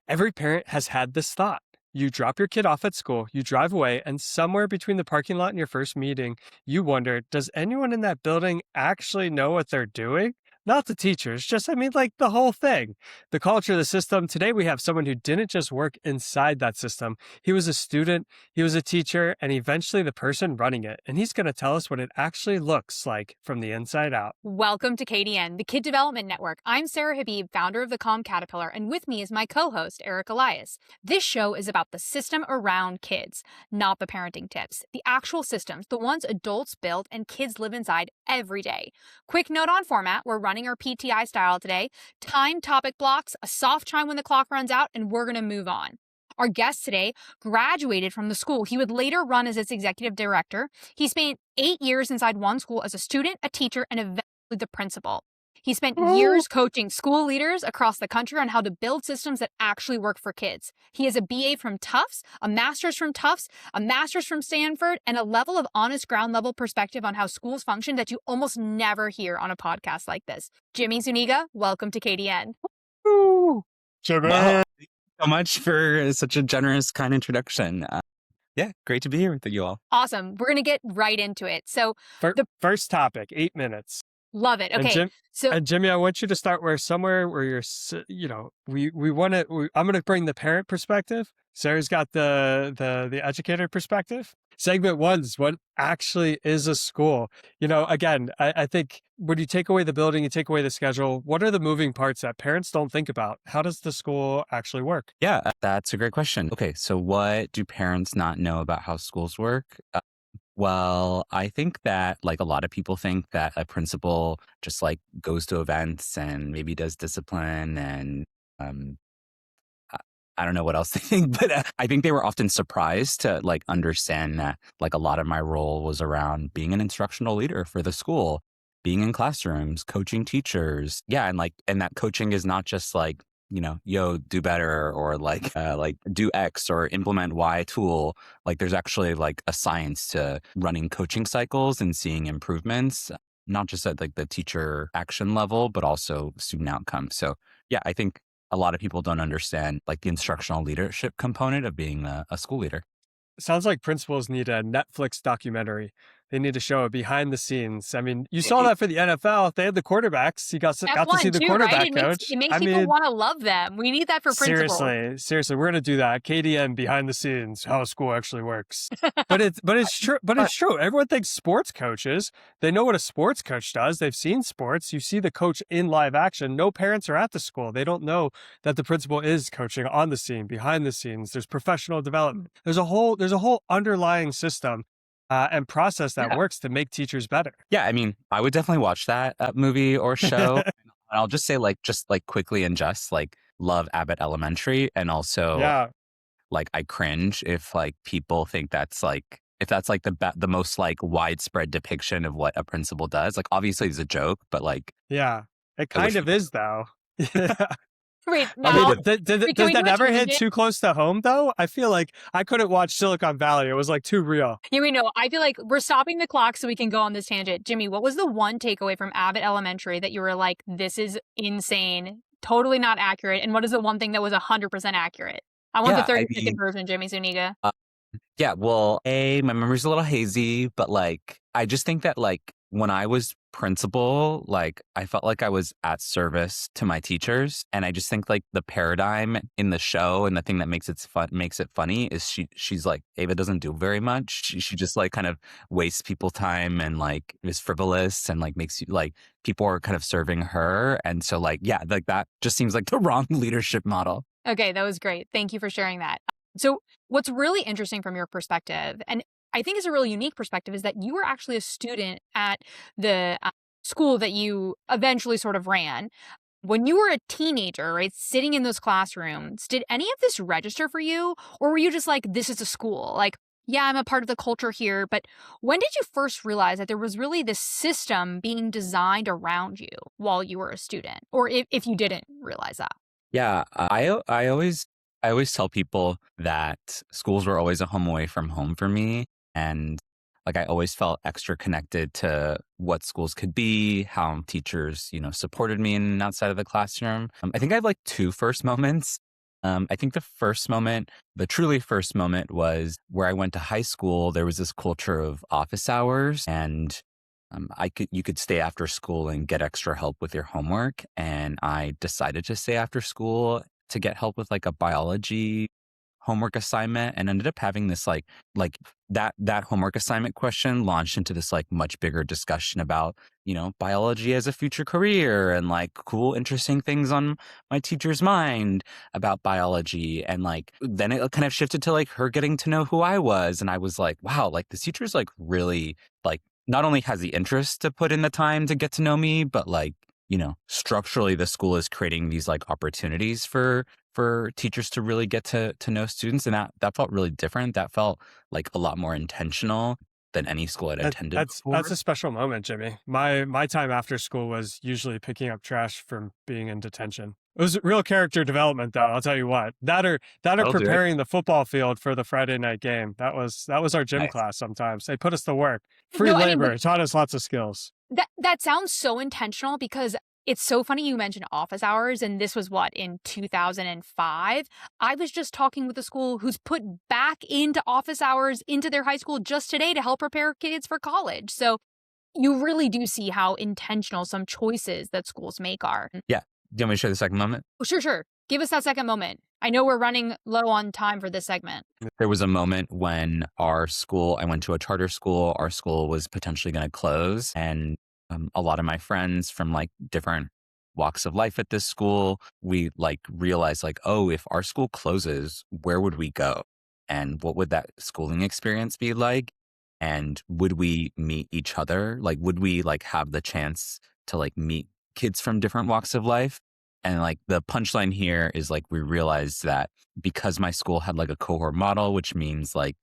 Every parent has had this thought. You drop your kid off at school, you drive away, and somewhere between the parking lot and your first meeting, you wonder, does anyone in that building actually know what they're doing? Not the teachers, just, like the whole thing. The culture, the system. Today, we have someone who didn't just work inside that system. He was a student, he was a teacher, and eventually the person running it. And he's going to tell us what it actually looks like from the inside out. Welcome to KDN, the Kid Development Network. I'm Sarah Habib, founder of the Calm Caterpillar, and with me is my co-host, Eric Elias. This show is about the system around kids, not the parenting tips. The actual systems, the ones adults build and kids live inside every day. Quick note on format, we're running our PTI style today. Time topic blocks, a soft chime when the clock runs out, and we're going to move on. Our guest today graduated from the school he would later run as its executive director. He spent 8 years inside one school as a student, a teacher, and eventually the principal. He spent years coaching school leaders across the country on how to build systems that actually work for kids. He has a BA from Tufts, a master's from Tufts, a master's from Stanford, and a level of honest ground level perspective on how schools function that you almost never hear on a podcast like this. Jimmy Zuniga, welcome to KDN. Jimmy. Wow. Thank you so much for such a generous, kind introduction. Yeah, great to be here with you all. Awesome. We're going to get right into it. So First topic, 8 minutes. Love it. Okay. And Jimmy, I want you to start somewhere where you're, we want to, I'm going to bring the parent perspective. Sarah's got the educator perspective. Segment 1 is what actually is a school. Again, I think when you take away the building, you take away the schedule, what are the moving parts that parents don't think about? How does the school actually work? Yeah, that's a great question. Okay, so what do parents not know about how schools work? Well, I think that a lot of people think that a principal just goes to events and maybe does discipline and I don't know what else they think, but I think they were often surprised to understand that a lot of my role was around being an instructional leader for the school, being in classrooms, coaching teachers. Yeah, and that coaching is not just yo, do better or do X or implement Y tool. There's actually a science to running coaching cycles and seeing improvements, not just at the teacher action level, but also student outcomes. So yeah, I think a lot of people don't understand the instructional leadership component of being a school leader. Sounds like principals need a Netflix documentary. They need to show it behind the scenes. You saw that for the NFL. They had the quarterbacks. You got to see the quarterback coach. It makes people want to love them. We need that for principals. Seriously, we're going to do that. KDN behind the scenes, how a school actually works. But it's true. But it's true. Everyone thinks sports coaches. They know what a sports coach does. They've seen sports. You see the coach in live action. No parents are at the school. They don't know that the principal is coaching on the scene, behind the scenes. There's professional development. There's a whole underlying system and process that works to make teachers better. Yeah, I would definitely watch that movie or show. And I'll just say quickly and just love Abbott Elementary, and also I cringe if people think that's if that's the most widespread depiction of what a principal does. Obviously it's a joke, but yeah, it kind of is though. Wait, no. Does that never hit too close to home, though? I feel like I couldn't watch Silicon Valley. It was too real. Yeah, we know. I feel like we're stopping the clock so we can go on this tangent. Jimmy, what was the one takeaway from Abbott Elementary that you were like, this is insane, totally not accurate? And what is the one thing that was 100% accurate? I want the 30-second version, Jimmy Zuniga. Yeah, well, my memory's a little hazy, but I just think that when I was principal, I felt like I was at service to my teachers. And I just think the paradigm in the show and the thing that makes it funny is she's Ava doesn't do very much. She just kind of wastes people's time and is frivolous and makes you people are kind of serving her. And so that just seems like the wrong leadership model. Okay, that was great. Thank you for sharing that. So what's really interesting from your perspective, and I think is a really unique perspective, is that you were actually a student at the school that you eventually sort of ran. When you were a teenager, right, sitting in those classrooms, did any of this register for you? Or were you just this is a school? Yeah, I'm a part of the culture here. But when did you first realize that there was really this system being designed around you while you were a student? Or if you didn't realize that? Yeah, I always tell people that schools were always a home away from home for me. And I always felt extra connected to what schools could be, how teachers, supported me in and outside of the classroom. I think I have 2 first moments. I think the truly first moment was where I went to high school. There was this culture of office hours, and you could stay after school and get extra help with your homework. And I decided to stay after school to get help with like a biology homework assignment, and ended up having this like that homework assignment question launched into this like much bigger discussion about, biology as a future career and like cool interesting things on my teacher's mind about biology. And like then it kind of shifted to like her getting to know who I was, and I was like, wow, like this teacher's like really like not only has the interest to put in the time to get to know me, but like, structurally the school is creating these like opportunities for teachers to really get to know students. And that felt really different. That felt like a lot more intentional than any school I'd attended That's before. a special moment, Jimmy. My time after school was usually picking up trash from being in detention. It was real character development, though. I'll tell you what. That or That'll do it. preparing the football field for the Friday night game. That was our gym Nice. class. Sometimes they put us to work. Free No, I mean, labor. but It taught us lots of skills. that sounds so intentional because it's so funny you mentioned office hours, and this was what, in 2005? I was just talking with a school who's put back into office hours into their high school just today to help prepare kids for college. So you really do see how intentional some choices that schools make are. Yeah. Do you want me to share the second moment? Oh, sure, sure. Give us that second moment. I know we're running low on time for this segment. There was a moment when I went to a charter school, our school was potentially going to close. And a lot of my friends from like different walks of life at this school, we like realized like, oh, if our school closes, where would we go? And what would that schooling experience be like? And would we meet each other? Like, would we like have the chance to like meet kids from different walks of life? And like the punchline here is like we realized that because my school had like a cohort model, which means like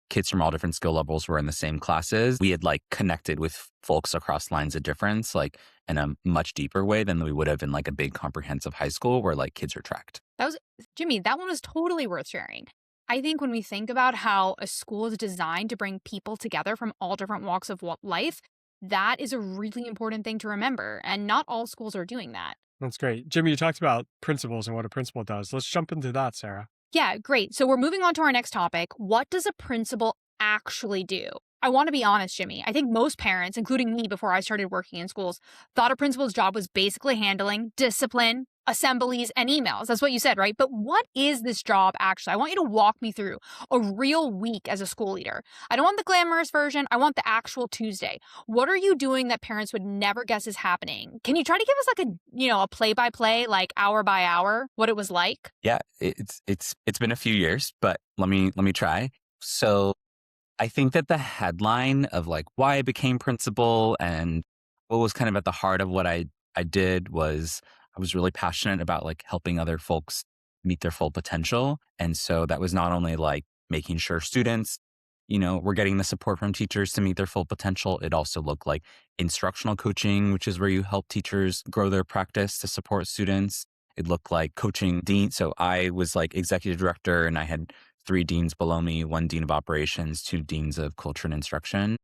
kids from all different skill levels were in the same classes, we had like connected with folks across lines of difference, like in a much deeper way than we would have in like a big comprehensive high school where like kids are tracked. That was, Jimmy, that one was totally worth sharing. I think when we think about how a school is designed to bring people together from all different walks of life, that is a really important thing to remember. And not all schools are doing that. That's great. Jimmy, you talked about principals and what a principal does. Let's jump into that, Sarah. Yeah, great. So we're moving on to our next topic. What does a principal actually do? I want to be honest, Jimmy. I think most parents, including me before I started working in schools, thought a principal's job was basically handling discipline, assemblies, and emails. That's what you said, right? But what is this job actually? I want you to walk me through a real week as a school leader. I don't want the glamorous version. I want the actual Tuesday. What are you doing that parents would never guess is happening? Can you try to give us like a play-by-play, like hour by hour, what it was like? Yeah, it's been a few years, but let me try. So I think that the headline of like why I became principal and what was kind of at the heart of what I did was I was really passionate about like helping other folks meet their full potential. And so that was not only like making sure students, were getting the support from teachers to meet their full potential. It also looked like instructional coaching, which is where you help teachers grow their practice to support students. It looked like coaching dean. So I was like executive director and I had three deans below me, one dean of operations, two deans of culture and instruction.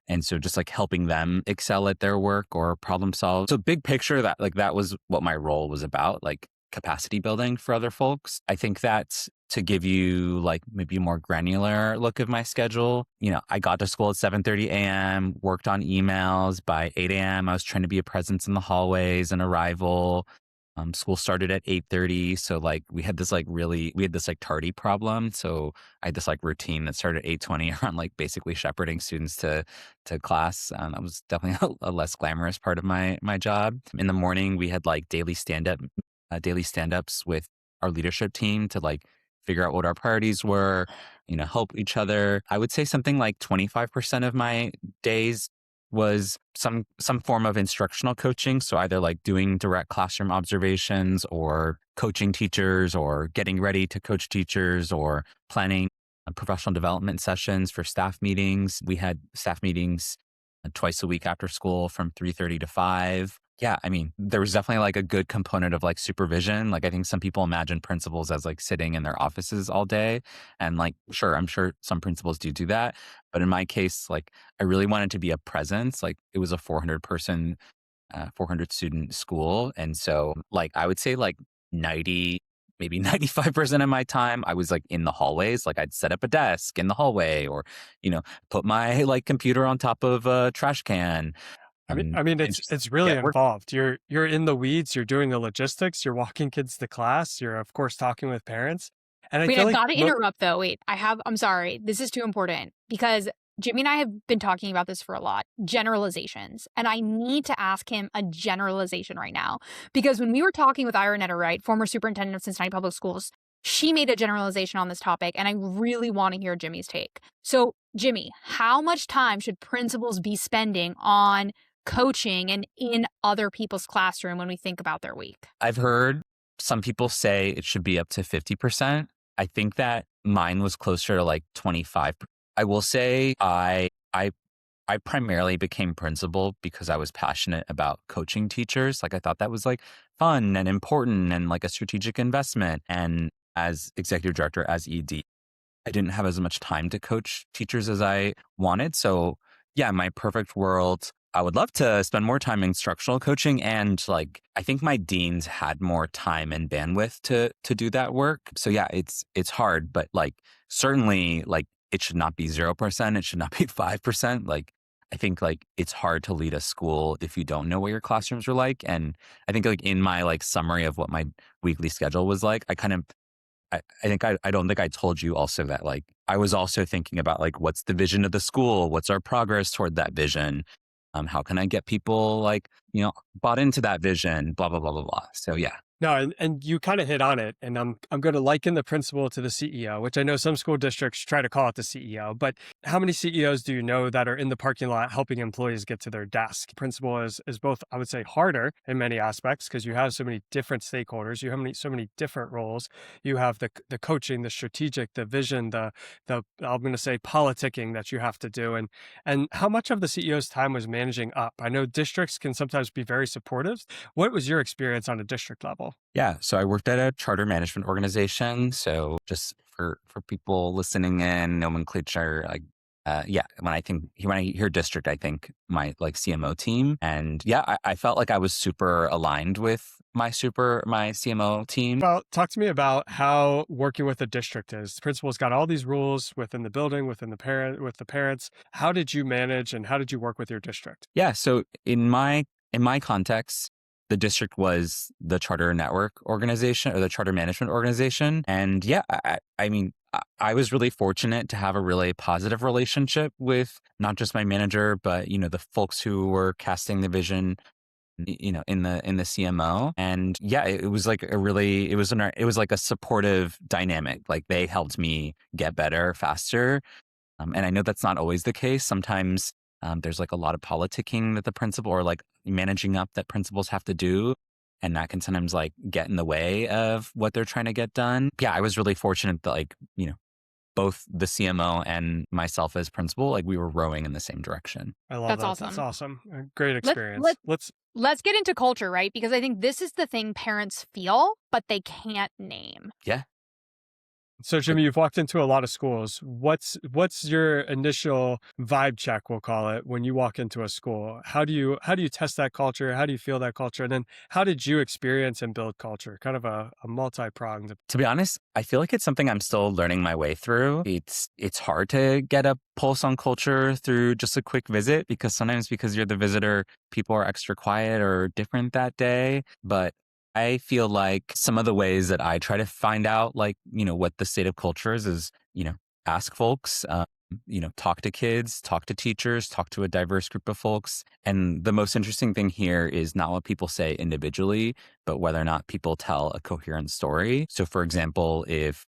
And so just like helping them excel at their work or problem solve. So big picture that was what my role was about, like capacity building for other folks. I think that's to give you like maybe a more granular look of my schedule. I got to school at 7:30 a.m., worked on emails by 8 a.m. I was trying to be a presence in the hallways and arrival. School started at 8:30. So like we had this like tardy problem. So I had this like routine that started at 8:20 around like basically shepherding students to class. That was definitely a less glamorous part of my job. In the morning, we had like daily stand-ups with our leadership team to like figure out what our priorities were, help each other. I would say something like 25% of my days was some form of instructional coaching. So either like doing direct classroom observations or coaching teachers or getting ready to coach teachers or planning professional development sessions for staff meetings. We had staff meetings twice a week after school from 3:30 to 5. Yeah, I mean, there was definitely like a good component of like supervision. Like I think some people imagine principals as like sitting in their offices all day. And like, sure, I'm sure some principals do that. But in my case, like I really wanted to be a presence. Like it was a 400 student school. And so like I would say like 90 maybe 95% of my time I was like in the hallways. Like I'd set up a desk in the hallway or, put my like computer on top of a trash can. And just it's really get work. involved. You're in the weeds, you're doing the logistics, you're walking kids to class, you're of course talking with parents. And I Wait, feel I've like got to interrupt though. Wait, I'm sorry. This is too important because Jimmy and I have been talking about this for a lot generalizations. And I need to ask him a generalization right now because when we were talking with Ira Netter, right, former superintendent of Cincinnati Public Schools, she made a generalization on this topic. And I really want to hear Jimmy's take. So, Jimmy, how much time should principals be spending on coaching and in other people's classroom when we think about their week? I've heard some people say it should be up to 50%. I think that mine was closer to like 25. I will say I primarily became principal because I was passionate about coaching teachers. Like I thought that was like fun and important and like a strategic investment. And as executive director, as ED, I didn't have as much time to coach teachers as I wanted. So yeah, my perfect world, I would love to spend more time instructional coaching. And like, I think my deans had more time and bandwidth to do that work. So yeah, it's hard, but like, certainly like it should not be 0%. It should not be 5%. Like, I think like it's hard to lead a school if you don't know what your classrooms are like. And I think like in my like summary of what my weekly schedule was like, I don't think I told you also that like I was also thinking about like what's the vision of the school? What's our progress toward that vision? How can I get people like, bought into that vision, blah, blah, blah, blah, blah. So yeah. No, and you kind of hit on it. And I'm going to liken the principal to the CEO, which I know some school districts try to call it the CEO. But how many CEOs do you know that are in the parking lot helping employees get to their desk? Principal is both, I would say, harder in many aspects because you have so many different stakeholders. You have so many different roles. You have the coaching, the strategic, the vision, the I'm going to say politicking that you have to do. And how much of the CEO's time was managing up? I know districts can sometimes be very supportive. What was your experience on a district level? Yeah. So I worked at a charter management organization. So just for people listening in, nomenclature, like, yeah, when I hear district, I think my like CMO team. And yeah, I felt like I was super aligned with my CMO team. Well, talk to me about how working with a district is. The principal's got all these rules within the building, with the parents. How did you manage and how did you work with your district? Yeah. So in my context, the district was the charter network organization or the charter management organization. And yeah, I mean, I was really fortunate to have a really positive relationship with not just my manager, but, the folks who were casting the vision, in the CMO. And yeah, it was like it was like a supportive dynamic. Like they helped me get better faster. And I know that's not always the case. Sometimes there's like a lot of politicking that the principal or like managing up that principals have to do. And that can sometimes like get in the way of what they're trying to get done. Yeah, I was really fortunate that like, both the CMO and myself as principal, like we were rowing in the same direction. I love That's that. awesome. That's awesome. A great experience. Let's get into culture, right? Because I think this is the thing parents feel, but they can't name. Yeah. So Jimmy, you've walked into a lot of schools. What's your initial vibe check, we'll call it, when you walk into a school? How do you test that culture? How do you feel that culture? And then how did you experience and build culture? Kind of a multi-pronged. To be honest, I feel like it's something I'm still learning my way through. It's hard to get a pulse on culture through just a quick visit because sometimes because you're the visitor, people are extra quiet or different that day. But I feel like some of the ways that I try to find out, like, what the state of culture is, ask folks, talk to kids, talk to teachers, talk to a diverse group of folks. And the most interesting thing here is not what people say individually, but whether or not people tell a coherent story. So, for example, if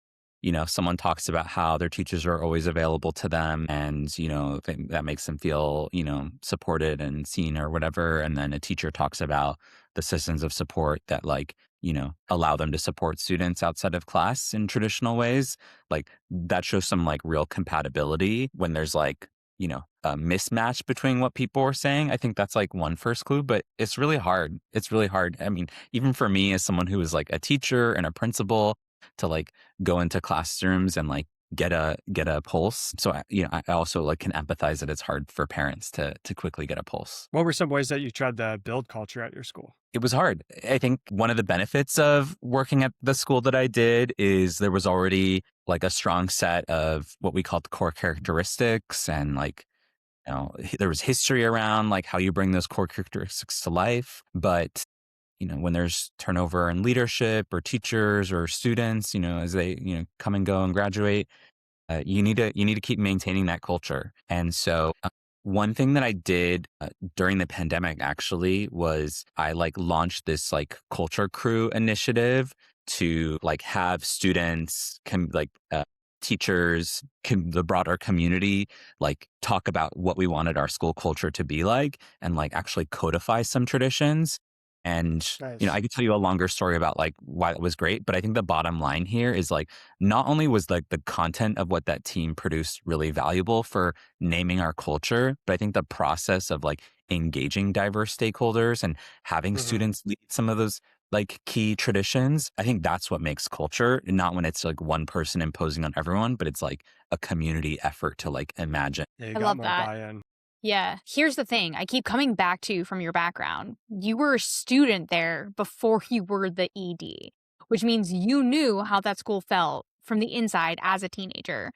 someone talks about how their teachers are always available to them and, that makes them feel, supported and seen or whatever. And then a teacher talks about the systems of support that like, allow them to support students outside of class in traditional ways. Like that shows some like real compatibility when there's like, a mismatch between what people are saying. I think that's like one first clue, but it's really hard. It's really hard. I mean, even for me as someone who is like a teacher and a principal to like go into classrooms and like get a pulse. So I also like can empathize that it's hard for parents to quickly get a pulse. What were some ways that you tried to build culture at your school? It was hard. I think one of the benefits of working at the school that I did is there was already like a strong set of what we called core characteristics, and like there was history around like how you bring those core characteristics to life. But when there's turnover in leadership or teachers or students, as they come and go and graduate, you need to keep maintaining that culture. And so one thing that I did during the pandemic actually was I like launched this like culture crew initiative to like have students teachers, the broader community, like talk about what we wanted our school culture to be like, and like actually codify some traditions. And, Nice. I could tell you a longer story about like why it was great, but I think the bottom line here is like, not only was like the content of what that team produced really valuable for naming our culture, but I think the process of like engaging diverse stakeholders and having Mhm. students lead some of those like key traditions, I think that's what makes culture, and not when it's like one person imposing on everyone, but it's like a community effort to like imagine. Yeah, you I got love more that. buy-in. Yeah. Here's the thing I keep coming back to from your background. You were a student there before you were the ED, which means you knew how that school felt from the inside as a teenager.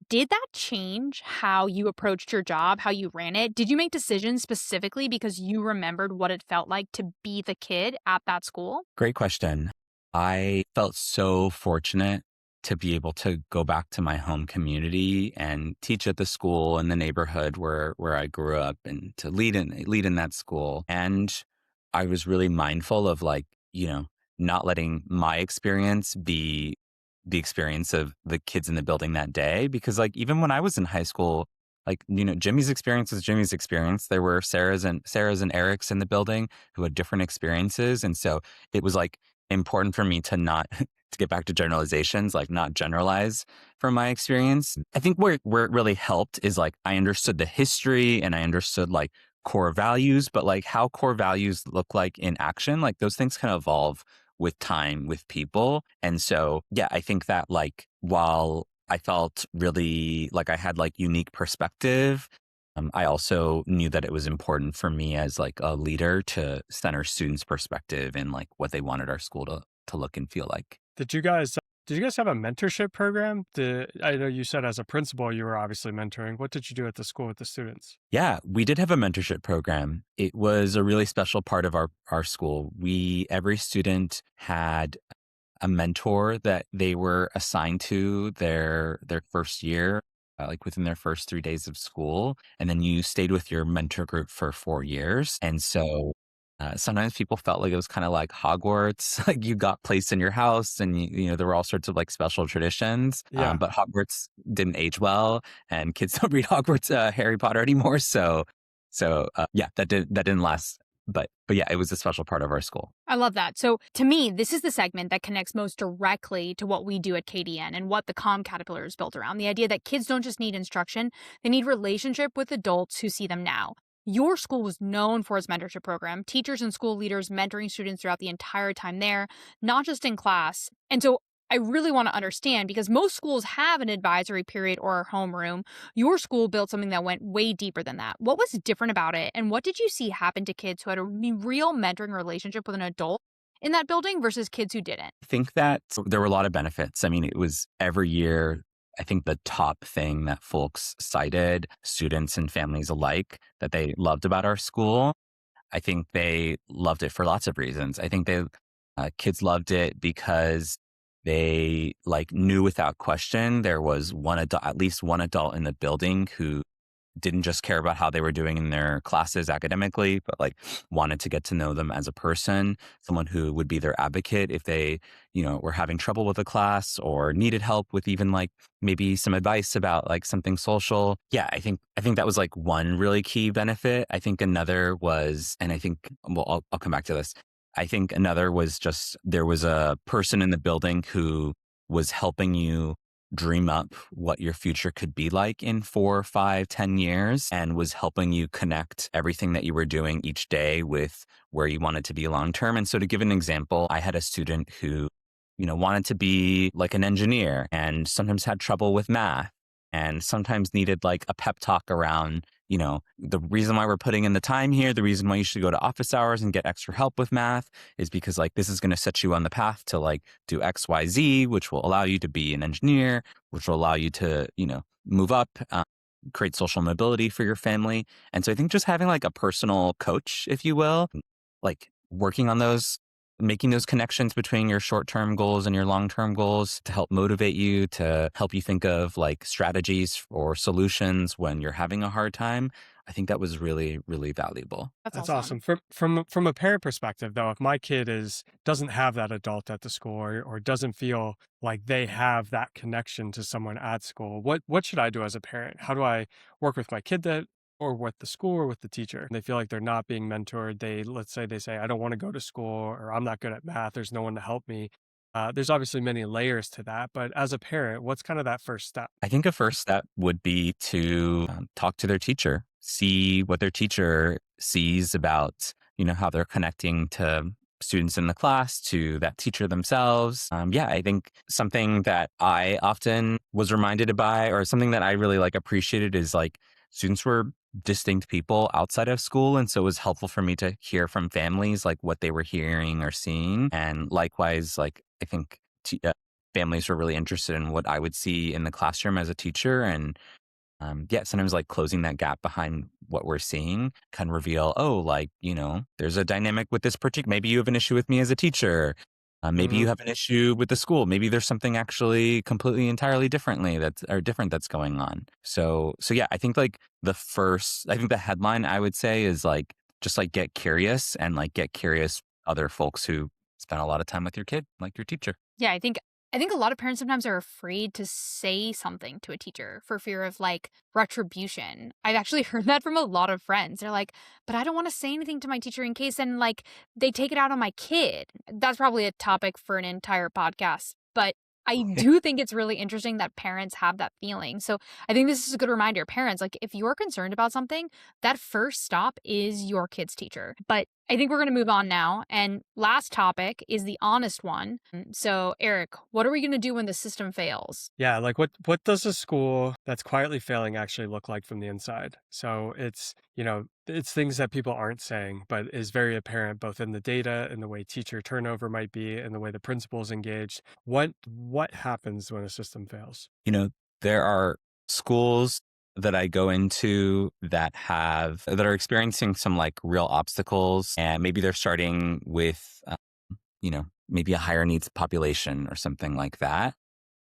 Did that change how you approached your job, how you ran it? Did you make decisions specifically because you remembered what it felt like to be the kid at that school? Great question. I felt so fortunate to be able to go back to my home community and teach at the school in the neighborhood where I grew up, and to lead in that school. And I was really mindful of like, not letting my experience be the experience of the kids in the building that day. Because like even when I was in high school, like, Jimmy's experience is Jimmy's experience. There were Sarah's and Eric's in the building who had different experiences. And so it was like important for me to not to get back to generalizations, like not generalize from my experience. I think where it really helped is like I understood the history and I understood like core values, but like how core values look like in action, like those things can evolve with time, with people. And so, yeah, I think that like while I felt really like I had like unique perspective, I also knew that it was important for me as like a leader to center students' perspective and like what they wanted our school to look and feel like. Did you guys have a mentorship program? I know you said as a principal you were obviously mentoring. What did you do at the school with the students? Yeah, we did have a mentorship program. It was a really special part of our school. Every student had a mentor that they were assigned to their first year, like within their first 3 days of school, and then you stayed with your mentor group for 4 years. And so sometimes people felt like it was kind of like Hogwarts, like you got placed in your house, and there were all sorts of like special traditions. Yeah. But Hogwarts didn't age well, and kids don't read Hogwarts Harry Potter anymore. So yeah, that didn't last. But yeah, it was a special part of our school. I love that. So, to me, this is the segment that connects most directly to what we do at KDN and what the Calm Caterpillar is built around. The idea that kids don't just need instruction, they need relationship with adults who see them now. Your school was known for its mentorship program, teachers and school leaders mentoring students throughout the entire time there, not just in class. And so I really want to understand because most schools have an advisory period or a homeroom. Your school built something that went way deeper than that. What was different about it? And what did you see happen to kids who had a real mentoring relationship with an adult in that building versus kids who didn't? I think that there were a lot of benefits. I mean, it was every year. I think the top thing that folks cited, students and families alike, that they loved about our school, I think they loved it for lots of reasons. I think kids loved it because they like knew without question there was one adult, at least one adult in the building who didn't just care about how they were doing in their classes academically, but like wanted to get to know them as a person, someone who would be their advocate if they, were having trouble with a class or needed help with even like maybe some advice about like something social. Yeah, I think that was like one really key benefit. I think another was, and I think, well, I'll come back to this. I think another was just there was a person in the building who was helping you dream up what your future could be like in 4, 5, 10 years, and was helping you connect everything that you were doing each day with where you wanted to be long term. And so to give an example, I had a student who wanted to be like an engineer and sometimes had trouble with math and sometimes needed like a pep talk around, the reason why we're putting in the time here, the reason why you should go to office hours and get extra help with math is because like this is going to set you on the path to like do X, Y, Z, which will allow you to be an engineer, which will allow you to, move up, create social mobility for your family. And so I think just having like a personal coach, if you will, like working on those, making those connections between your short-term goals and your long-term goals to help motivate you, to help you think of like strategies or solutions when you're having a hard time. I think that was really, really valuable. That's awesome. awesome. From a parent perspective, though, if my kid doesn't have that adult at the school or doesn't feel like they have that connection to someone at school, what should I do as a parent? How do I work with my kid or with the school or with the teacher? They feel like they're not being mentored. Let's say they say, I don't want to go to school or I'm not good at math. There's no one to help me. There's obviously many layers to that, but as a parent, what's kind of that first step? I think a first step would be to talk to their teacher, see what their teacher sees about, how they're connecting to students in the class, to that teacher themselves. I think something that I often was reminded by, or something that I really like appreciated is like students were distinct people outside of school. And so it was helpful for me to hear from families, like what they were hearing or seeing. And likewise, like I think families were really interested in what I would see in the classroom as a teacher. And sometimes like closing that gap behind what we're seeing can reveal, oh, like, there's a dynamic with this particular, maybe you have an issue with me as a teacher. Maybe you have an issue with the school. Maybe there's something actually completely entirely different that's going on. So yeah, I think like I think the headline I would say is like, just like get curious and like get curious other folks who spend a lot of time with your kid, like your teacher. Yeah, I think a lot of parents sometimes are afraid to say something to a teacher for fear of like retribution. I've actually heard that from a lot of friends. They're like, but I don't want to say anything to my teacher in case then like they take it out on my kid. That's probably a topic for an entire podcast. But I do think it's really interesting that parents have that feeling. So I think this is a good reminder. Parents, like if you're concerned about something, that first stop is your kid's teacher. But I think we're going to move on now. And last topic is the honest one. So Eric, what are we going to do when the system fails? Yeah, like what does a school that's quietly failing actually look like from the inside? So it's things that people aren't saying, but is very apparent both in the data and the way teacher turnover might be and the way the principal is engaged. What happens when a system fails? There are schools that I go into that are experiencing some like real obstacles, and maybe they're starting with, maybe a higher needs population or something like that,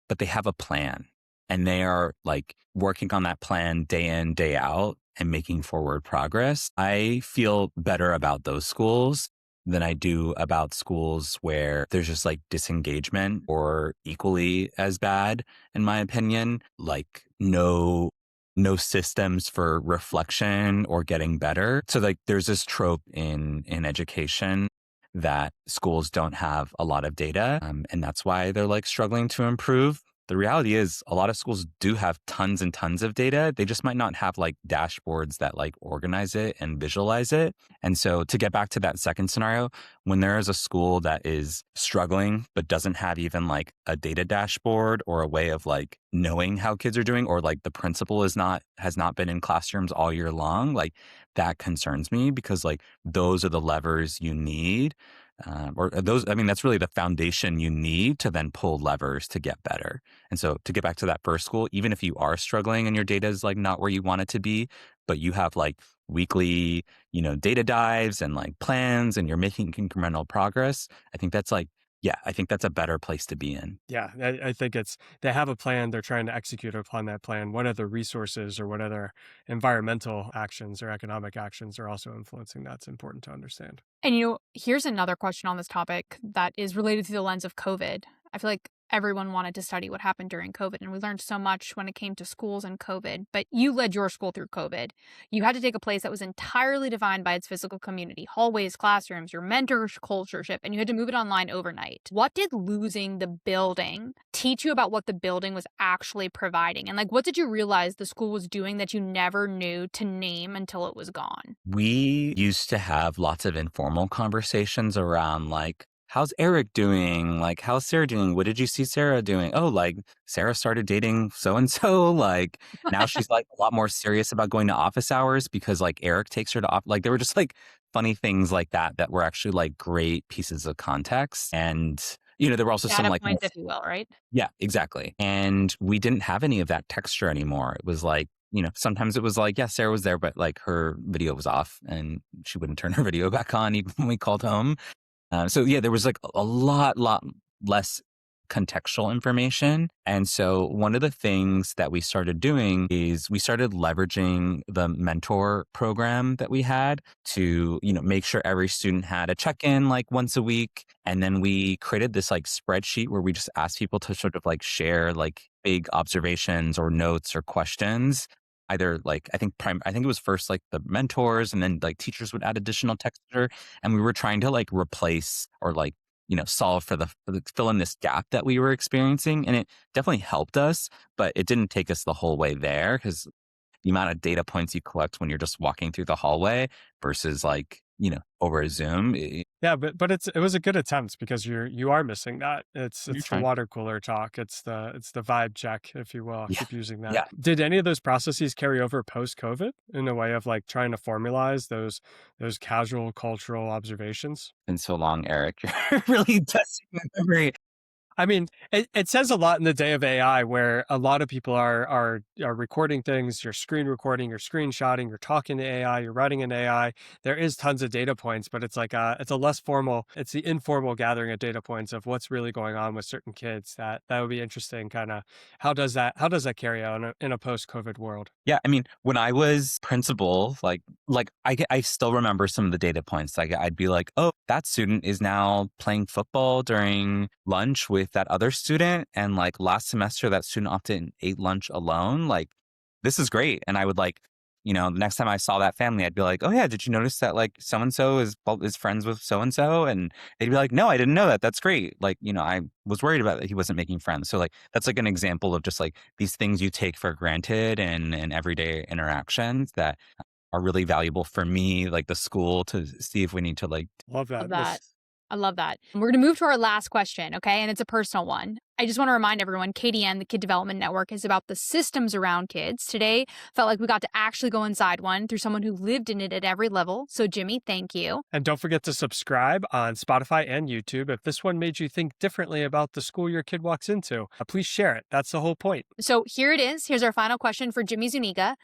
but they have a plan and they are like working on that plan day in, day out and making forward progress. I feel better about those schools than I do about schools where there's just like disengagement or equally as bad, in my opinion, like no systems for reflection or getting better. So like there's this trope in education that schools don't have a lot of data, and that's why they're like struggling to improve. The reality is a lot of schools do have tons and tons of data. They just might not have like dashboards that like organize it and visualize it. And so to get back to that second scenario, when there is a school that is struggling, but doesn't have even like a data dashboard or a way of like knowing how kids are doing, or like the principal has not been in classrooms all year long, like that concerns me, because like those are the levers you need. That's really the foundation you need to then pull levers to get better. And so to get back to that first school, even if you are struggling and your data is like not where you want it to be, but you have like weekly, data dives and like plans and you're making incremental progress, I think that's a better place to be in. Yeah, I think they have a plan. They're trying to execute upon that plan. What other resources or what other environmental actions or economic actions are also influencing that's important to understand. And here's another question on this topic that is related to the lens of COVID. I feel like everyone wanted to study what happened during COVID, and we learned so much when it came to schools and COVID. But you led your school through COVID. You had to take a place that was entirely defined by its physical community, hallways, classrooms, your mentor cultureship, and you had to move it online overnight. What did losing the building teach you about what the building was actually providing? And like, what did you realize the school was doing that you never knew to name until it was gone? We used to have lots of informal conversations around like how's Eric doing? Like, how's Sarah doing? What did you see Sarah doing? Oh, like Sarah started dating so and so. Like now she's like a lot more serious about going to office hours because like Eric takes her to like there were just like funny things like that that were actually like great pieces of context. And there were also some Data like points, if you will, right? yeah, exactly. And we didn't have any of that texture anymore. It was like, sometimes it was like, yeah, Sarah was there, but like her video was off and she wouldn't turn her video back on even when we called home. So yeah, there was like a lot less contextual information. And so one of the things that we started doing is we started leveraging the mentor program that we had to, make sure every student had a check-in like once a week. And then we created this like spreadsheet where we just asked people to sort of like share like big observations or notes or questions. Either like I think it was first like the mentors and then like teachers would add additional texture, and we were trying to like replace or like solve for fill in this gap that we were experiencing. And it definitely helped us, but it didn't take us the whole way there because the amount of data points you collect when you're just walking through the hallway versus like, over a Zoom. Yeah, but it was a good attempt because you are missing that. You're It's the trying. water cooler talk. It's the vibe check, if you will. I'll Yeah. keep using that. Yeah. Did any of those processes carry over post COVID in a way of like trying to formalize those casual cultural observations? Been so long, Eric. You're really testing my memory. I mean, it says a lot in the day of AI where a lot of people are recording things, you're screen recording, you're screenshotting, you're talking to AI, you're writing in AI. There is tons of data points, but it's like it's a less formal, it's the informal gathering of data points of what's really going on with certain kids. That would be interesting. Kind of how does that carry out in a post-COVID world? Yeah, I mean, when I was principal, like I still remember some of the data points. Like I'd be like, oh, that student is now playing football during lunch with that other student, and like last semester that student opted and ate lunch alone. Like this is great, and I would like. The next time I saw that family, I'd be like, "Oh yeah, did you notice that like so and so is friends with so and so?" And they'd be like, "No, I didn't know that. That's great." Like, I was worried about that he wasn't making friends. So like that's like an example of just like these things you take for granted and everyday interactions that are really valuable for me, like the school, to see if we need to like. Love Love that. that. I love that. We're going to move to our last question, okay? And it's a personal one. I just want to remind everyone, KDN, the Kid Development Network, is about the systems around kids. Today, felt like we got to actually go inside one through someone who lived in it at every level. So, Jimmy, thank you. And don't forget to subscribe on Spotify and YouTube. If this one made you think differently about the school your kid walks into, please share it. That's the whole point. So, here it is. Here's our final question for Jimmy Zuniga.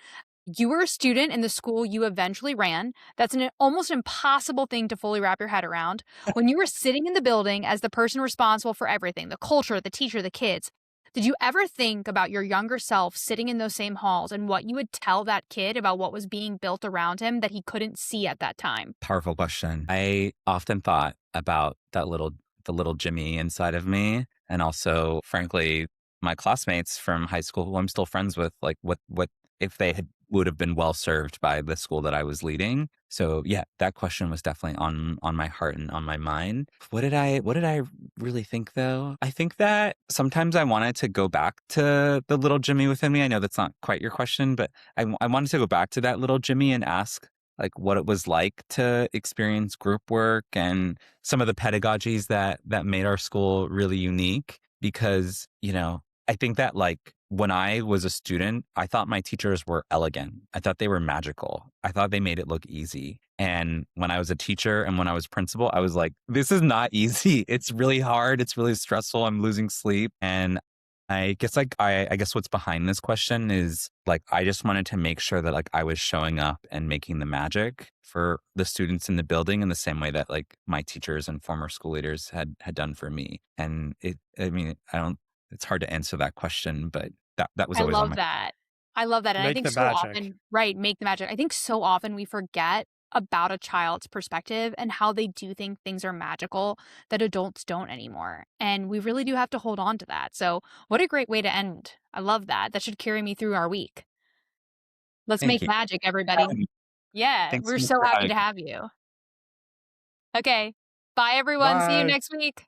You were a student in the school you eventually ran. That's an almost impossible thing to fully wrap your head around. When you were sitting in the building as the person responsible for everything, the culture, the teacher, the kids, did you ever think about your younger self sitting in those same halls and what you would tell that kid about what was being built around him that he couldn't see at that time? Powerful question. I often thought about the little Jimmy inside of me, and also, frankly, my classmates from high school who I'm still friends with. Like, what if they would have been well served by the school that I was leading? So yeah, that question was definitely on my heart and on my mind. What did I really think though? I think that sometimes I wanted to go back to the little Jimmy within me. I know that's not quite your question, but I wanted to go back to that little Jimmy and ask like what it was like to experience group work and some of the pedagogies that made our school really unique. Because, I think that like when I was a student, I thought my teachers were elegant. I thought they were magical. I thought they made it look easy. And when I was a teacher and when I was principal, I was like, this is not easy. It's really hard. It's really stressful. I'm losing sleep. And I guess like I guess what's behind this question is like I just wanted to make sure that like I was showing up and making the magic for the students in the building in the same way that like my teachers and former school leaders had done for me. And it's hard to answer that question, but that was I always on love my. that. I love that. And I Make think the so magic. often, right, make the magic. I think so often we forget about a child's perspective and how they do think things are magical that adults don't anymore. And we really do have to hold on to that. So, what a great way to end. I love that. That should carry me through our week. Let's Thank make you. magic, everybody. Yeah, Thanks we're so much so for happy having to me. have you. Okay. Bye, everyone. See you Bye. next week.